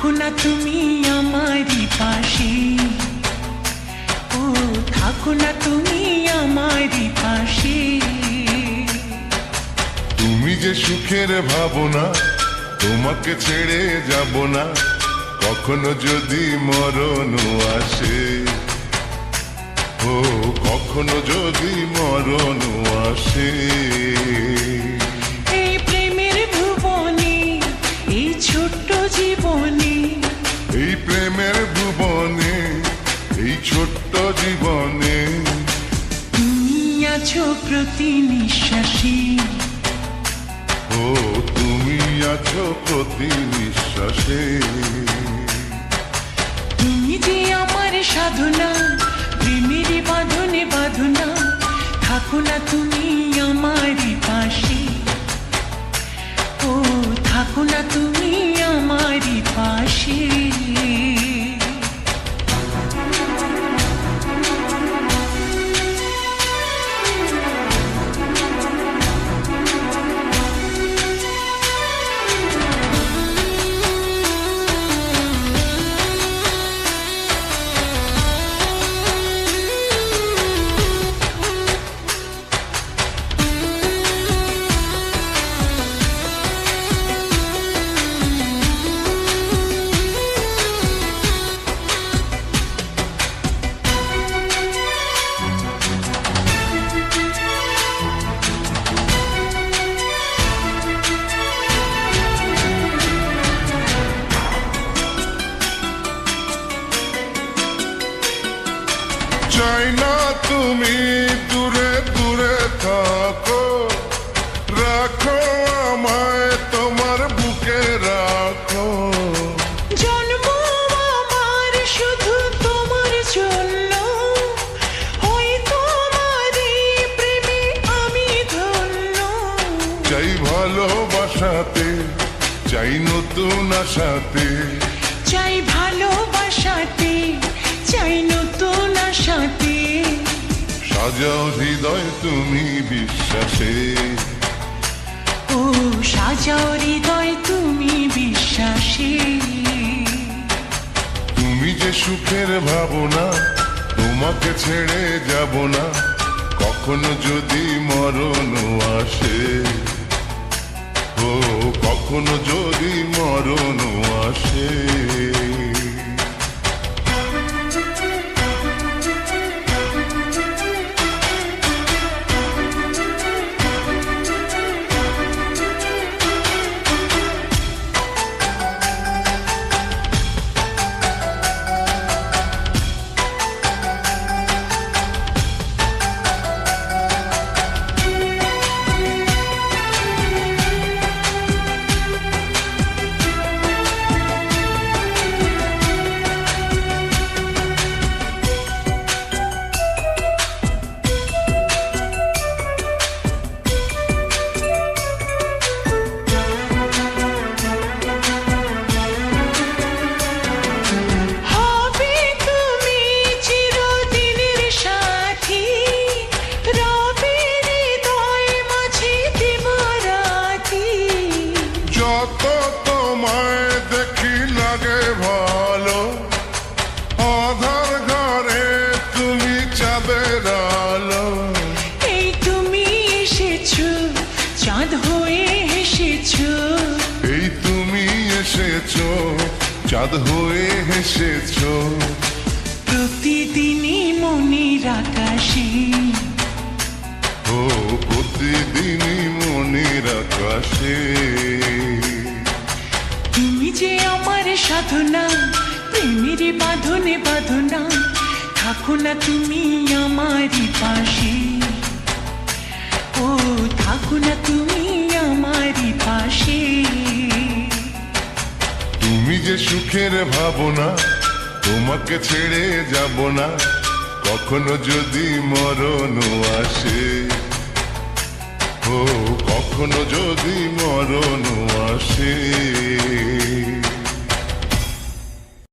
থাকো না তুমি আমারই পাশে, ও থাকো না তুমি আমারই পাশে। তুমি যে সুখের ভাবনা, তোমাকে ছেড়ে যাব না কখনো যদি মরণ আসে, ও কখনো যদি মরণ আসে। এই প্রেমের ভুবনে, এই ছোট্ট জীবনে, এই প্রেমের ভুবনে, এই ছোট্ট জীবনে তুমি আছো প্রতি নিঃশ্বাসে, ও তুমি আছো প্রতি নিঃশ্বাসে। তুমি যে আমার সাধনা, প্রেমের বাঁধনে বাঁধনা। থাকো না তুমি আমারই পাশে, ও থাকো না তুমি আমারই পাশে। চাই না তুমি দূরে দূরে থাকো, রাখো আমায় তোমার বুকে রাখো। জন্ম আমার শুধু তোমার জন্য, ওই তোমারই প্রেমে আমি ধন্য। চাই ভালোবাসাতে, চাই নতুন আশাতে, চাই ভালোবাসাতে, চাই নতুন আশাতে। সাজাও হৃদয় তুমি বিশ্বাসে, ও সাজাও হৃদয় তুমি বিশ্বাসে। তুমি যে সুখের ভাবনা, তোমাকে ছেড়ে যাব না কখনো যদি মরণ আসে, ও কখনো যদি মরণ আসে। যত তোমায় দেখি লাগে ভালো, আধার ঘরে তুমি চাঁদের আলো। এই তুমি এসেছো, চাঁদ হয়ে এসেছো। এই তুমি এসেছো, চাঁদ হয়ে এসেছো। প্রতিদিনই মনের আকাশে, ও প্রতিদিনই মনের আকাশে। তুমি যে আমার সাধনা, প্রেমের বাঁধনে বাঁধনা। থাকো না তুমি আমারই পাশে, ও থাকো না তুমি আমারই পাশে। তুমি যে সুখের ভাবনা, তোমাকে ছেড়ে যাব না কখনো যদি মরণ আসে, ও কখনো যদি মরণ আসে।